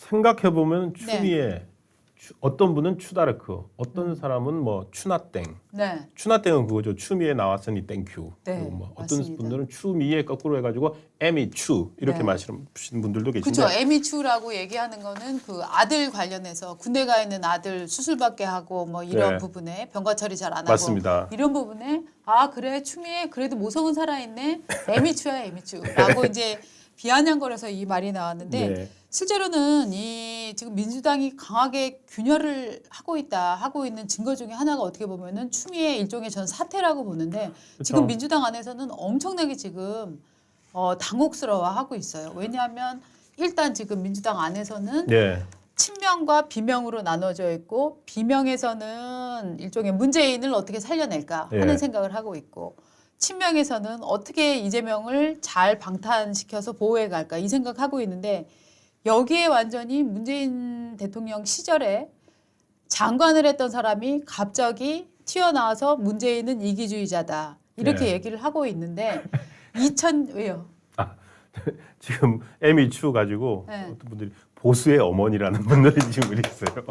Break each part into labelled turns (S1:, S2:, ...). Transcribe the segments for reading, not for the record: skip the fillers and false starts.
S1: 생각해 보면
S2: 네.
S1: 추미애 어떤 분은 추다르크, 어떤 사람은 뭐 추나땡.
S2: 네.
S1: 추나땡은 그거죠. 추미애 나왔으니 땡큐.
S2: 네,
S1: 그리고 뭐 어떤
S2: 맞습니다.
S1: 분들은 추미애 거꾸로 해가지고 에미 추 이렇게
S2: 네.
S1: 말씀하시는 분들도 계신데.
S2: 그렇죠. 에미추라고 얘기하는 거는 그 아들 관련해서 군대 가 있는 아들 수술받게 하고 뭐 이런
S1: 네.
S2: 부분에 병가 처리 잘 안 하고
S1: 맞습니다.
S2: 이런 부분에 아 그래 추미애 그래도 모성은 살아있네 에미추야 에미추라고 이제 비아냥거려서 이 말이 나왔는데
S1: 네.
S2: 실제로는 이 지금 민주당이 강하게 균열을 하고 있는 증거 중에 하나가 어떻게 보면은 추미애 일종의 전 사태라고 보는데 지금
S1: 그렇죠.
S2: 민주당 안에서는 엄청나게 지금 당혹스러워하고 있어요. 왜냐하면 일단 지금 민주당 안에서는
S1: 네.
S2: 친명과 비명으로 나눠져 있고 비명에서는 일종의 문재인을 어떻게 살려낼까 하는
S1: 네.
S2: 생각을 하고 있고 친명에서는 어떻게 이재명을 잘 방탄시켜서 보호해 갈까 이 생각하고 있는데 여기에 완전히 문재인 대통령 시절에 장관을 했던 사람이 갑자기 튀어나와서 문재인은 이기주의자다 이렇게
S1: 네.
S2: 얘기를 하고 있는데 왜요?
S1: 지금 에미 추 가지고
S2: 네.
S1: 어떤 분들이 보수의 어머니라는 분들이 지금 있어요.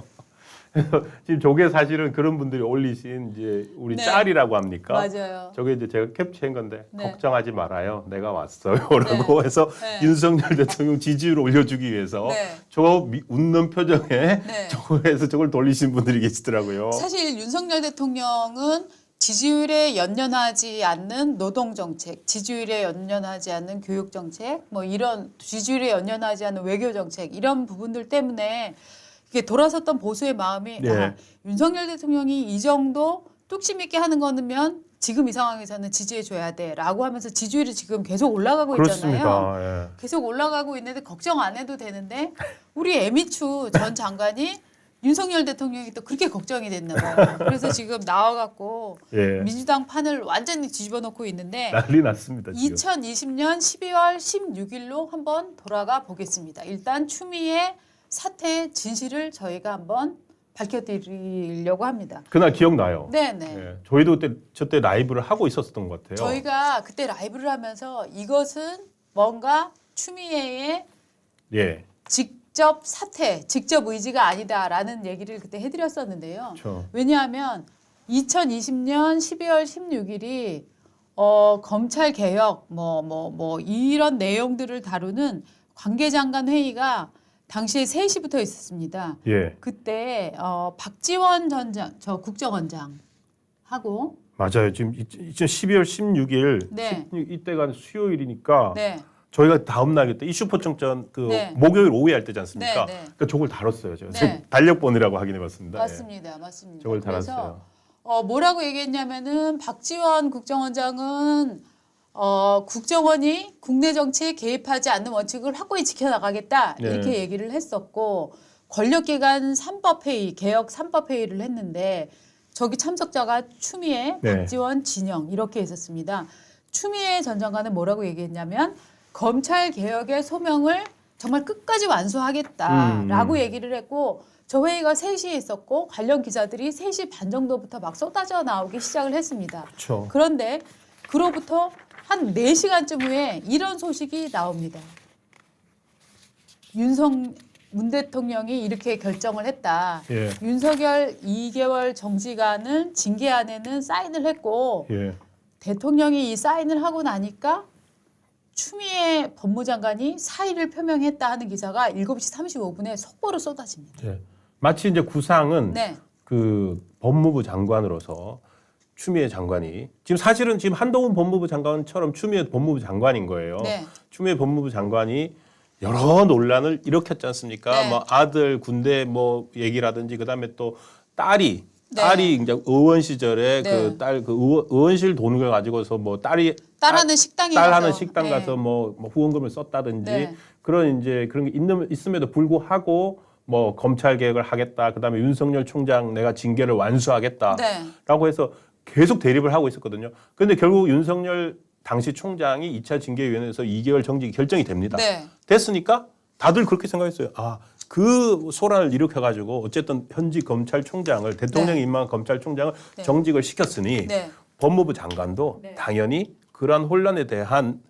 S1: 그래서 지금 저게 사실은 그런 분들이 올리신 이제 우리
S2: 네.
S1: 짤이라고 합니까?
S2: 맞아요.
S1: 저게 이제 제가 캡처한 건데
S2: 네.
S1: 걱정하지 말아요. 내가 왔어요라고 해서
S2: 네.
S1: 윤석열 대통령 지지율을 올려주기 위해서
S2: 네.
S1: 저 웃는 표정에
S2: 네.
S1: 저거에서 저걸 돌리신 분들이 계시더라고요.
S2: 사실 윤석열 대통령은 지지율에 연연하지 않는 노동정책, 지지율에 연연하지 않는 교육정책, 뭐 이런 지지율에 연연하지 않는 외교정책 이런 부분들 때문에 이게 돌아섰던 보수의 마음이
S1: 네.
S2: 아, 윤석열 대통령이 이 정도 뚝심 있게 하는 거면 지금 이 상황에서는 지지해줘야 돼라고 하면서 지지율이 지금 계속 올라가고 있잖아요.
S1: 그렇습니다. 예.
S2: 계속 올라가고 있는데 걱정 안 해도 되는데 우리 에미추 전 장관이 윤석열 대통령이 또 그렇게 걱정이 됐나 봐요. 그래서 지금 나와갖고
S1: 예.
S2: 민주당 판을 완전히 뒤집어 놓고 있는데
S1: 난리 났습니다. 지금.
S2: 2020년 12월 16일로 한번 돌아가 보겠습니다. 일단 추미애 사태의 진실을 저희가 한번 밝혀드리려고 합니다.
S1: 그날 기억나요.
S2: 네네.
S1: 예. 저희도 저때 라이브를 하고 있었던 것 같아요.
S2: 저희가 그때 라이브를 하면서 이것은 뭔가 추미애의
S1: 예.
S2: 직접 사퇴, 직접 의지가 아니다라는 얘기를 그때 해드렸었는데요.
S1: 그렇죠.
S2: 왜냐하면 2020년 12월 16일이 검찰 개혁 뭐 이런 내용들을 다루는 관계장관 회의가 당시에 3시부터 있었습니다.
S1: 예.
S2: 그때 박지원 저 국정원장 하고
S1: 맞아요. 지금 12월 16일
S2: 네.
S1: 이때가 수요일이니까
S2: 네.
S1: 저희가 다음 날 그때 이슈포청전 그
S2: 네.
S1: 목요일 오후에 할 때지 않습니까?
S2: 네, 네.
S1: 그러니까 저걸 다뤘어요. 제가
S2: 네.
S1: 지금 달력본이라고 확인해봤습니다.
S2: 맞습니다. 맞습니다.
S1: 저걸
S2: 그래서
S1: 달았어요.
S2: 뭐라고 얘기했냐면은 박지원 국정원장은 국정원이 국내 정치에 개입하지 않는 원칙을 확고히 지켜나가겠다
S1: 네.
S2: 이렇게 얘기를 했었고 권력기관 3법회의 개혁 3법회의를 했는데 저기 참석자가 추미애,
S1: 네.
S2: 박지원, 진영 이렇게 있었습니다. 추미애 전 장관은 뭐라고 얘기했냐면 검찰 개혁의 소명을 정말 끝까지 완수하겠다라고 얘기를 했고 저 회의가 3시에 있었고 관련 기자들이 3시 반 정도부터 막 쏟아져 나오기 시작을 했습니다.
S1: 그렇죠.
S2: 그런데 그로부터 한 4시간쯤 후에 이런 소식이 나옵니다. 문 대통령이 이렇게 결정을 했다.
S1: 예.
S2: 윤석열 2개월 정지간을 징계안에는 사인을 했고
S1: 예.
S2: 대통령이 이 사인을 하고 나니까 추미애 법무장관이 사의를 표명했다 하는 기사가 7시 35분에 속보로 쏟아집니다.
S1: 예. 마치 이제 구상은
S2: 네.
S1: 그 법무부 장관으로서 추미애 장관이 지금 사실은 지금 한동훈 법무부 장관처럼 추미애 법무부 장관인 거예요.
S2: 네.
S1: 추미애 법무부 장관이 여러 논란을 일으켰지 않습니까?
S2: 네.
S1: 뭐 아들 군대 뭐 얘기라든지 그다음에 또 딸이
S2: 네.
S1: 이제 의원 시절에
S2: 네.
S1: 그 딸 그 의원실 돈을 가지고서 뭐 딸이
S2: 딸하는 식당에
S1: 딸
S2: 가서
S1: 하는 식당
S2: 네.
S1: 가서 뭐 후원금을 썼다든지
S2: 네.
S1: 그런 게 있음에도 불구하고 뭐 검찰 개혁을 하겠다. 그다음에 윤석열 총장 내가 징계를 완수하겠다라고
S2: 네.
S1: 해서 계속 대립을 하고 있었거든요. 그런데 결국 윤석열 당시 총장이 2차 징계위원회에서 2개월 정지 결정이 됩니다.
S2: 네.
S1: 됐으니까 다들 그렇게 생각했어요. 아, 그 소란을 일으켜가지고 어쨌든 현직 검찰총장을 대통령이
S2: 네.
S1: 임명한 검찰총장을
S2: 네.
S1: 정직을 시켰으니
S2: 네.
S1: 법무부 장관도
S2: 네.
S1: 당연히 그러한 혼란에 대한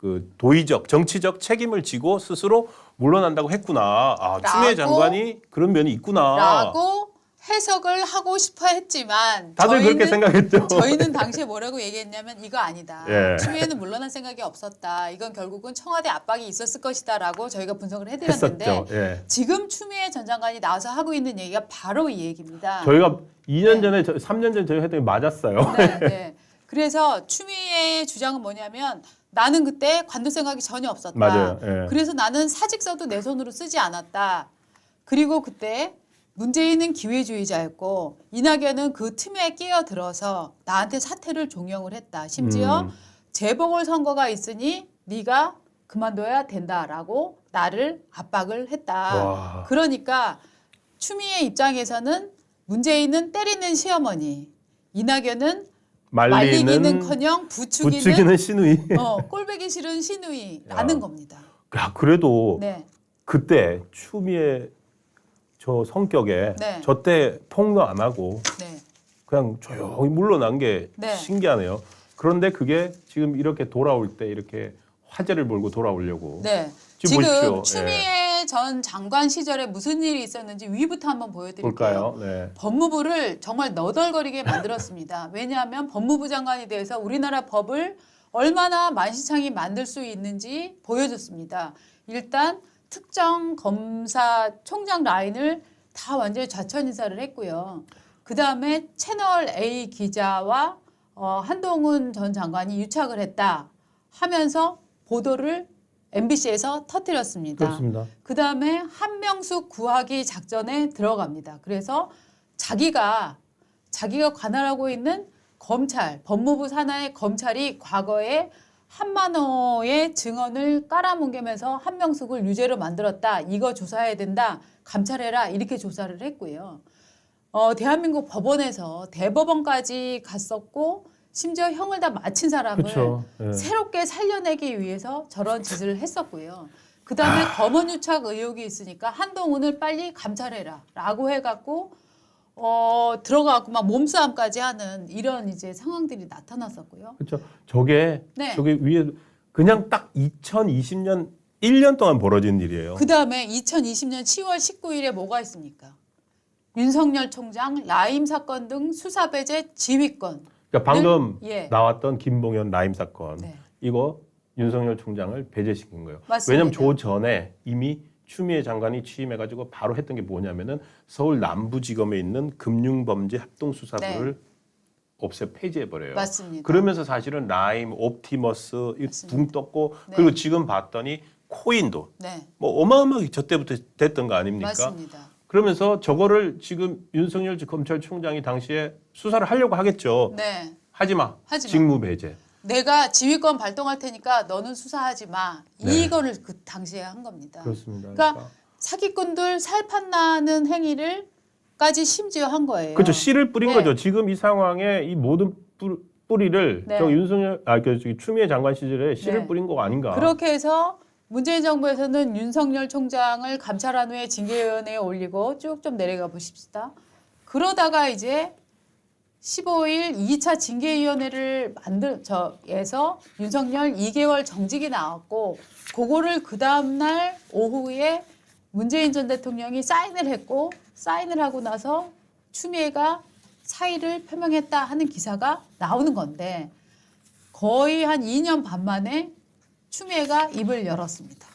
S1: 그 도의적 정치적 책임을 지고 스스로 물러난다고 했구나. 아, 추미애 장관이 그런 면이 있구나.
S2: 라고 해석을 하고 싶어 했지만
S1: 다들 그렇게 생각했죠.
S2: 저희는 당시에 뭐라고 얘기했냐면 이거 아니다.
S1: 예.
S2: 추미애는 물러날 생각이 없었다. 이건 결국은 청와대 압박이 있었을 것이다라고 저희가 분석을 해드렸는데
S1: 했었죠. 예.
S2: 지금 추미애 전 장관이 나와서 하고 있는 얘기가 바로 이 얘기입니다.
S1: 저희가 2년
S2: 네.
S1: 전에 3년 전에 저희 했더니 맞았어요.
S2: 네, 네. 그래서 추미애의 주장은 뭐냐면 나는 그때 관둘 생각이 전혀 없었다.
S1: 맞아요. 예.
S2: 그래서 나는 사직서도 내 손으로 쓰지 않았다. 그리고 그때 문재인은 기회주의자였고 이낙연은 그 틈에 끼어들어서 나한테 사퇴를 종용을 했다. 심지어 재보궐선거가 있으니 네가 그만둬야 된다라고 나를 압박을 했다.
S1: 와.
S2: 그러니까 추미애 입장에서는 문재인은 때리는 시어머니, 이낙연은 말리기는커녕
S1: 부추기는 시누이.
S2: 꼴배기 싫은 시누이라는 겁니다.
S1: 야, 그래도
S2: 네.
S1: 그때 추미애 저 성격에
S2: 네.
S1: 저 때 폭로 안 하고
S2: 네.
S1: 그냥 조용히 물러난 게
S2: 네.
S1: 신기하네요. 그런데 그게 지금 이렇게 돌아올 때 이렇게 화제를 몰고 돌아오려고.
S2: 네.
S1: 지금
S2: 지금
S1: 보십시오.
S2: 추미애 전 장관 시절에 무슨 일이 있었는지 위부터 한번 보여드릴게요.
S1: 볼까요? 네.
S2: 법무부를 정말 너덜거리게 만들었습니다. 왜냐하면 법무부 장관이 돼서 우리나라 법을 얼마나 만시창이 만들 수 있는지 보여줬습니다. 일단 특정 검사총장 라인을 다 완전히 좌천인사를 했고요. 그 다음에 채널 A 기자와 한동훈 전 장관이 유착을 했다 하면서 보도를 MBC에서 터뜨렸습니다.
S1: 그렇습니다.
S2: 그 다음에 한명숙 구하기 작전에 들어갑니다. 그래서 자기가 관할하고 있는 검찰, 법무부 산하의 검찰이 과거에 한만호의 증언을 깔아뭉개면서 한명숙을 유죄로 만들었다. 이거 조사해야 된다. 감찰해라. 이렇게 조사를 했고요. 대한민국 법원에서 대법원까지 갔었고 심지어 형을 다 마친 사람을
S1: 그렇죠. 예.
S2: 새롭게 살려내기 위해서 저런 짓을 했었고요. 그 다음에 검언유착 의혹이 있으니까 한동훈을 빨리 감찰해라 라고 해갖고 들어가고 막 몸싸움까지 하는 이런 이제 상황들이 나타났었고요.
S1: 그렇죠. 저게
S2: 네.
S1: 저게 위에 그냥 딱 2020년 1년 동안 벌어진 일이에요.
S2: 그 다음에 2020년 10월 19일에 뭐가 있습니까? 윤석열 총장 라임 사건 등 수사 배제 지휘권.
S1: 그러니까 방금
S2: 예.
S1: 나왔던 김봉현 라임 사건
S2: 네.
S1: 이거 윤석열 총장을 배제시킨 거예요.
S2: 맞습니다.
S1: 왜냐하면 조 전에 이미 추미애 장관이 취임해가지고 바로 했던 게 뭐냐면은 서울 남부지검에 있는 금융범죄 합동수사부를 폐지해 버려요.
S2: 맞습니다.
S1: 그러면서 사실은 라임, 옵티머스 붕 떴고
S2: 네.
S1: 그리고 지금 봤더니 코인도
S2: 네,
S1: 뭐 어마어마하게 저 때부터 됐던 거 아닙니까?
S2: 맞습니다.
S1: 그러면서 저거를 지금 윤석열 검찰총장이 당시에 수사를 하려고 하겠죠.
S2: 네,
S1: 하지 마.
S2: 하지 마.
S1: 직무 배제.
S2: 내가 지휘권 발동할 테니까 너는 수사하지 마.
S1: 네.
S2: 이거를 그 당시에 한 겁니다.
S1: 그렇습니다.
S2: 그러니까 사기꾼들 살판나는 행위를까지 심지어 한 거예요.
S1: 그렇죠. 씨를 뿌린
S2: 네.
S1: 거죠. 지금 이 상황에 이 모든 뿌리를
S2: 네.
S1: 저 윤석열 저기 추미애 장관 시절에 씨를
S2: 네.
S1: 뿌린 거가 아닌가.
S2: 그렇게 해서 문재인 정부에서는 윤석열 총장을 감찰한 후에 징계위원회에 올리고 쭉 좀 내려가 보십시다. 그러다가 이제 15일 2차 징계위원회를 에서 윤석열 2개월 정직이 나왔고 그거를 그 다음날 오후에 문재인 전 대통령이 사인을 했고 사인을 하고 나서 추미애가 사의를 표명했다 하는 기사가 나오는 건데 거의 한 2년 반 만에 추미애가 입을 열었습니다.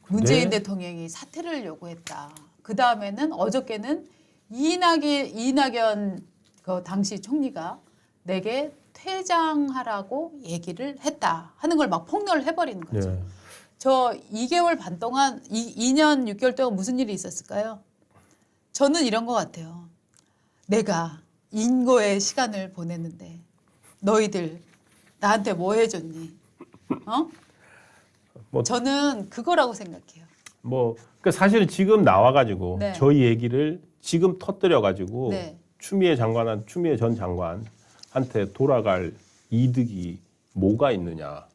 S2: 문재인 대통령이 사퇴를 요구했다. 그 다음에는 어저께는 이낙연 그 당시 총리가 내게 퇴장하라고 얘기를 했다 하는 걸 막 폭로를 해버리는 거죠.
S1: 네.
S2: 저 2개월 반 동안 2년 6개월 동안 무슨 일이 있었을까요? 저는 이런 것 같아요. 내가 인고의 시간을 보냈는데 너희들 나한테 뭐 해줬니?
S1: 뭐-
S2: 저는 그거라고 생각해요.
S1: 뭐 그러니까 사실은 지금 나와가지고
S2: 네.
S1: 저희 얘기를 지금 터뜨려가지고
S2: 네.
S1: 추미애 전 장관한테 돌아갈 이득이 뭐가 있느냐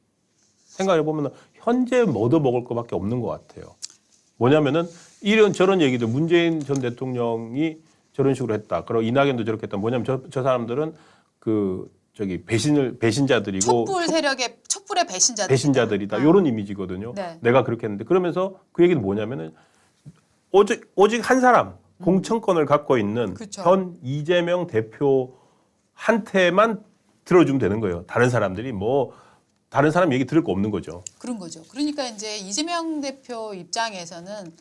S1: 생각해 보면 현재 얻어먹을 것밖에 없는 것 같아요. 뭐냐면은 이런 저런 얘기들 문재인 전 대통령이 저런 식으로 했다. 그리고 이낙연도 저렇게 했다. 뭐냐면 저 사람들은 그 배신자들이고
S2: 촛불 세력의 촛불의
S1: 배신자들이다.
S2: 네.
S1: 이런 이미지거든요.
S2: 네.
S1: 내가 그렇게 했는데 그러면서 그 얘기는 뭐냐면은 오직 한 사람 공천권을 갖고 있는
S2: 그쵸.
S1: 현 이재명 대표한테만 들어주면 되는 거예요. 다른 사람들이 다른 사람 얘기 들을 거 없는 거죠.
S2: 그런 거죠. 그러니까 이제 이재명 대표 입장에서는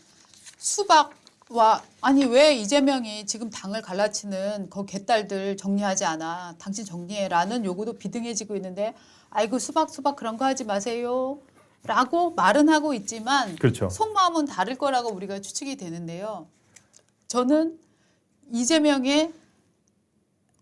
S2: 수박와 아니 왜 이재명이 지금 당을 갈라치는 그 개딸들 정리하지 않아? 당신 정리해라는 요구도 비등해지고 있는데 아이고 수박 그런 거 하지 마세요. 라고 말은 하고 있지만
S1: 그렇죠.
S2: 속마음은 다를 거라고 우리가 추측이 되는데요. 저는 이재명의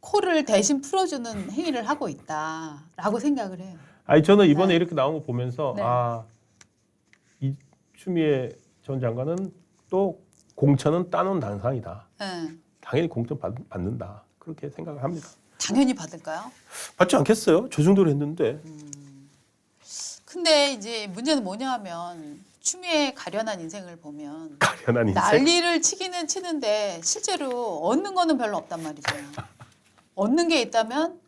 S2: 코를 대신 풀어주는 행위를 하고 있다라고 생각을 해요.
S1: 아니 저는 이번에
S2: 네.
S1: 이렇게 나온 거 보면서
S2: 네.
S1: 이 추미애 전 장관은 또 공천은 따놓은 당상이다.
S2: 네.
S1: 당연히 공천 받는다. 그렇게 생각을 합니다.
S2: 당연히 받을까요?
S1: 받지 않겠어요? 저 정도로 했는데.
S2: 근데 이제 문제는 뭐냐 하면 추미애 가련한 인생을 보면
S1: 가련한 인생.
S2: 난리를 치기는 치는데 실제로 얻는 거는 별로 없단 말이죠. 얻는 게 있다면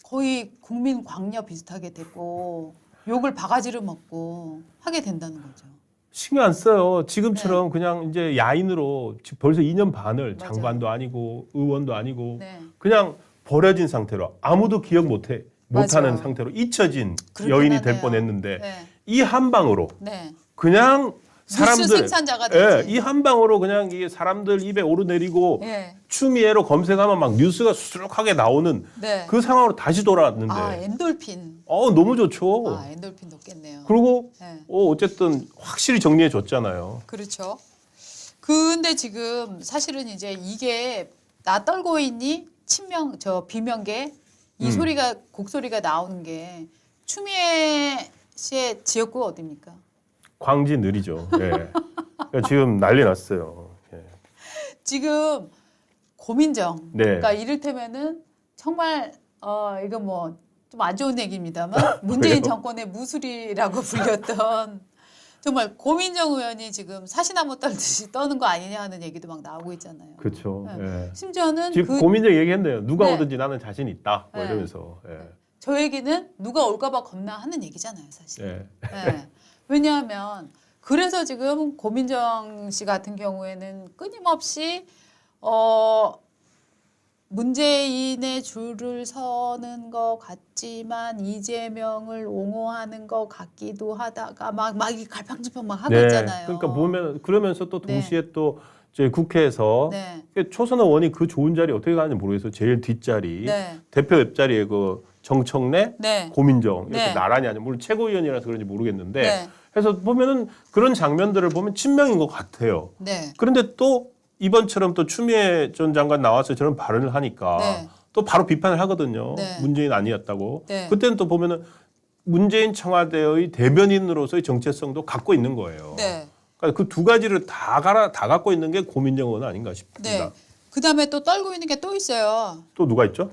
S2: 거의 국민 광녀 비슷하게 되고 욕을 바가지로 먹고 하게 된다는 거죠.
S1: 신경 안 써요. 지금처럼 그냥 이제 야인으로 지금 벌써 2년 반을
S2: 맞아요.
S1: 장관도 아니고 의원도 아니고
S2: 네.
S1: 그냥 버려진 상태로 아무도 기억 못하는
S2: 맞아요.
S1: 상태로 잊혀진
S2: 그렇긴
S1: 여인이
S2: 하네요.
S1: 될 뻔했는데
S2: 네.
S1: 이 한 방으로
S2: 네.
S1: 그냥
S2: 뉴스
S1: 사람들
S2: 생산자가 되지.
S1: 이 한 방으로 그냥 이 사람들 입에 오르내리고
S2: 예.
S1: 추미애로 검색하면 막 뉴스가 수두룩하게 나오는
S2: 네.
S1: 그 상황으로 다시 돌아왔는데
S2: 엔돌핀.
S1: 너무 좋죠.
S2: 엔돌핀 높겠네요.
S1: 그리고
S2: 네.
S1: 어쨌든 확실히 정리해 줬잖아요.
S2: 그렇죠. 근데 지금 사실은 이제 이게 나 떨고 있니? 친명 비명계 이 소리가 곡소리가 나오는 게 추미애 씨의 지역구가 어디입니까?
S1: 광지 느리죠. 예. 그러니까 지금 난리 났어요. 예.
S2: 지금 고민정.
S1: 네.
S2: 그러니까 이를테면은 정말 이거 뭐 좀 안 좋은 얘기입니다만 문재인
S1: 왜요?
S2: 정권의 무술이라고 불렸던 정말 고민정 의원이 지금 사시나무 떨듯이 떠는 거 아니냐 하는 얘기도 막 나오고 있잖아요.
S1: 그렇죠.
S2: 네.
S1: 예.
S2: 심지어는
S1: 지금 고민정 얘기했네요. 누가
S2: 네.
S1: 오든지 나는 자신 있다. 뭐
S2: 네.
S1: 이러면서. 예.
S2: 저 얘기는 누가 올까봐 겁나 하는 얘기잖아요, 사실.
S1: 예.
S2: 네. 왜냐하면 그래서 지금 고민정 씨 같은 경우에는 끊임없이 문재인의 줄을 서는 것 같지만 이재명을 옹호하는 것 같기도 하다가 막 갈팡질팡 막 하고 있잖아요.
S1: 그러니까 보면 그러면서 또
S2: 네.
S1: 동시에 또 이제 국회에서
S2: 네.
S1: 초선 의원이 그 좋은 자리 어떻게 가는지 모르겠어요. 제일 뒷자리
S2: 네.
S1: 대표 옆자리에 그 정청래,
S2: 네.
S1: 고민정 이렇게
S2: 네.
S1: 나란히 앉아. 물론 최고위원이라서 그런지 모르겠는데
S2: 네.
S1: 해서 보면은 그런 장면들을 보면 친명인 것 같아요.
S2: 네.
S1: 그런데 또 이번처럼 또 추미애 전 장관 나와서 저런 발언을 하니까
S2: 네.
S1: 또 바로 비판을 하거든요.
S2: 네.
S1: 문재인 아니었다고.
S2: 네.
S1: 그때는 또 보면은 문재인 청와대의 대변인으로서의 정체성도 갖고 있는 거예요.
S2: 네.
S1: 그러니까 그 두 가지를 다 갖고 있는 게 고민정 의원 아닌가 싶습니다.
S2: 네. 그다음에 또 떨고 있는 게 또 있어요.
S1: 또 누가 있죠?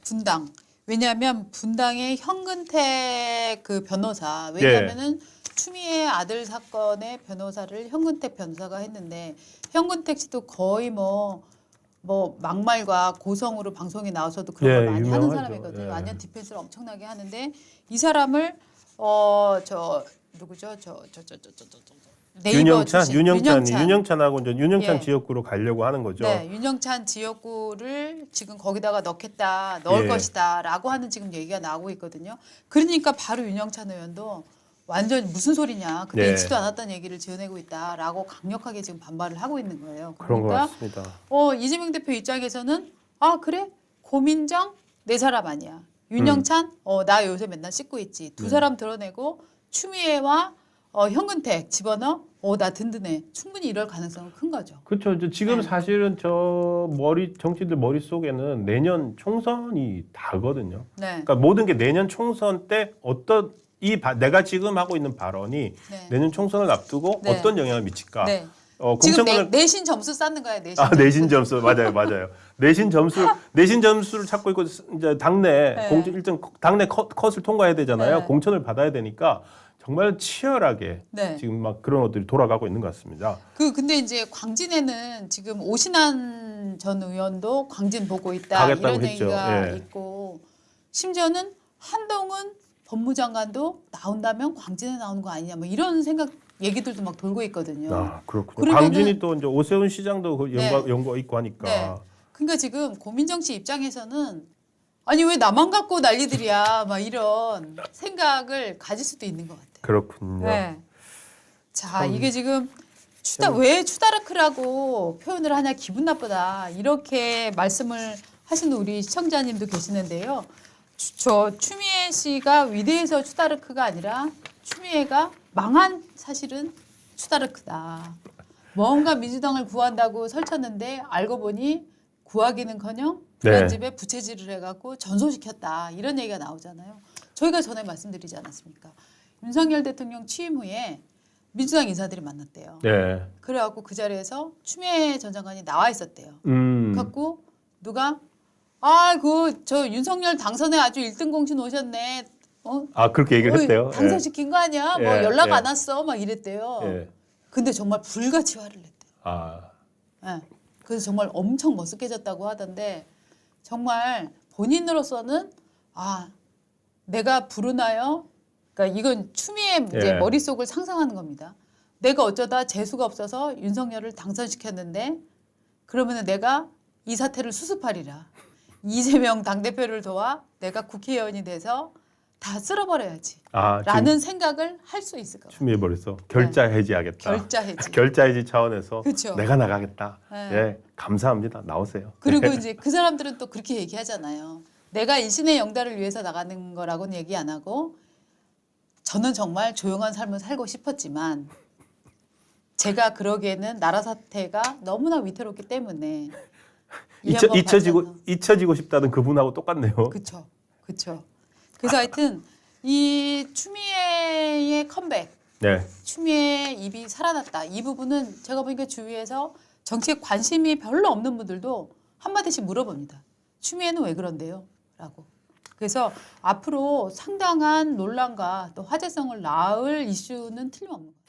S2: 분당. 왜냐하면 분당의 현근택 그 변호사. 왜냐하면은 추미애 아들 사건의 변호사를 현근택 변호사가 했는데 현근택 씨도 거의 뭐 막말과 고성으로 방송에 나와서도 그런 걸 많이 하는
S1: 유명하죠.
S2: 사람이거든요.
S1: 예.
S2: 완전 디펜스를 엄청나게 하는데 이 사람을 누구죠? 네이버 출신.
S1: 윤영찬하고 이제 윤영찬
S2: 예.
S1: 지역구로 가려고 하는 거죠.
S2: 네, 윤영찬 지역구를 지금 거기다가 넣을
S1: 예.
S2: 것이다라고 하는 지금 얘기가 나오고 있거든요. 그러니까 바로 윤영찬 의원도 완전 무슨 소리냐, 그때
S1: 네.
S2: 있지도 않았다는 얘기를 지어내고 있다라고 강력하게 지금 반발을 하고 있는 거예요.
S1: 그런 것
S2: 그러니까
S1: 같습니다.
S2: 이재명 대표 입장에서는 그래 고민정 내 사람 아니야. 윤영찬 나 요새 맨날 씻고 있지. 두 사람 드러내고 추미애와 현근택 집어넣어 나 든든해. 충분히 이럴 가능성은 큰 거죠.
S1: 그렇죠. 이제 지금
S2: 네.
S1: 사실은 정치인들 머릿속에는 내년 총선이 다거든요.
S2: 네.
S1: 그러니까 모든 게 내년 총선 때 내가 지금 하고 있는 발언이
S2: 네.
S1: 내년 총선을 앞두고
S2: 네.
S1: 어떤 영향을 미칠까?
S2: 네. 지금
S1: 공천권을
S2: 내신 점수 쌓는 거야.
S1: 내신 점수 맞아요. 내신 점수를 찾고 있고 이제 당내
S2: 네.
S1: 일정 당내 컷을 통과해야 되잖아요.
S2: 네.
S1: 공천을 받아야 되니까 정말 치열하게
S2: 네.
S1: 지금 막 그런 것들이 돌아가고 있는 것 같습니다.
S2: 근데 이제 광진에는 지금 오신환 전 의원도 광진 보고 있다
S1: 가겠다고
S2: 이런
S1: 했죠.
S2: 얘기가
S1: 예.
S2: 있고 심지어는 한동훈 법무장관도 나온다면 광진에 나오는 거 아니냐 뭐 이런 생각 얘기들도 막 돌고 있거든요.
S1: 아, 그렇군요.
S2: 그러면은-
S1: 광진이 또 이제 오세훈 시장도 그
S2: 네.
S1: 연관 있고 하니까.
S2: 네. 그러니까 지금 고민정 씨 입장에서는 아니 왜 나만 갖고 난리들이야 막 이런 생각을 가질 수도 있는 것 같아요.
S1: 그렇군요.
S2: 네. 자,
S1: 참.
S2: 이게 지금 왜 추다르크라고 표현을 하냐 기분 나쁘다 이렇게 말씀을 하시는 우리 시청자님도 계시는데요. 저 추미애 씨가 위대해서 추다르크가 아니라 추미애가 망한 사실은 추다르크다. 뭔가 민주당을 구한다고 설쳤는데 알고 보니 구하기는커녕 그런
S1: 네.
S2: 집에 부채질을 해갖고 전소시켰다 이런 얘기가 나오잖아요. 저희가 전에 말씀드리지 않았습니까? 윤석열 대통령 취임 후에 민주당 인사들이 만났대요.
S1: 네.
S2: 그래갖고 그 자리에서 추미애 전 장관이 나와 있었대요. 갖고 누가 저 윤석열 당선에 아주 1등 공신 오셨네.
S1: 아, 그렇게 얘기를 했대요.
S2: 당선시킨 거 아니야? 뭐
S1: 예,
S2: 연락
S1: 예.
S2: 안 왔어? 막 이랬대요.
S1: 예.
S2: 근데 정말 불같이 화를 냈대요.
S1: 아,
S2: 예. 그래서 정말 엄청 머쓱해졌다고 하던데 정말 본인으로서는 내가 부르나요? 그러니까 이건 추미애 이제
S1: 예.
S2: 머릿속을 상상하는 겁니다. 내가 어쩌다 재수가 없어서 윤석열을 당선시켰는데 그러면은 내가 이 사태를 수습하리라. 이재명 당대표를 도와 내가 국회의원이 돼서 다 쓸어버려야지. 라는 생각을 할 수 있을 것 같아요.
S1: 추미애 버려서 결자 해지하겠다.
S2: 결자 해지.
S1: 결자 해지 차원에서
S2: 그쵸.
S1: 내가 나가겠다.
S2: 네.
S1: 예, 감사합니다. 나오세요.
S2: 그리고 이제 그 사람들은 또 그렇게 얘기하잖아요. 내가 일신의 영달을 위해서 나가는 거라고는 얘기 안 하고 저는 정말 조용한 삶을 살고 싶었지만 제가 그러기에는 나라 사태가 너무나 위태롭기 때문에
S1: 잊혀지고 싶다는 그분하고 똑같네요.
S2: 그렇죠. 그렇죠. 그래서 하여튼 이 추미애의 컴백,
S1: 네.
S2: 추미애 입이 살아났다. 이 부분은 제가 보니까 주위에서 정치에 관심이 별로 없는 분들도 한마디씩 물어봅니다. 추미애는 왜 그런데요? 라고. 그래서 앞으로 상당한 논란과 또 화제성을 낳을 이슈는 틀림없는 거예요.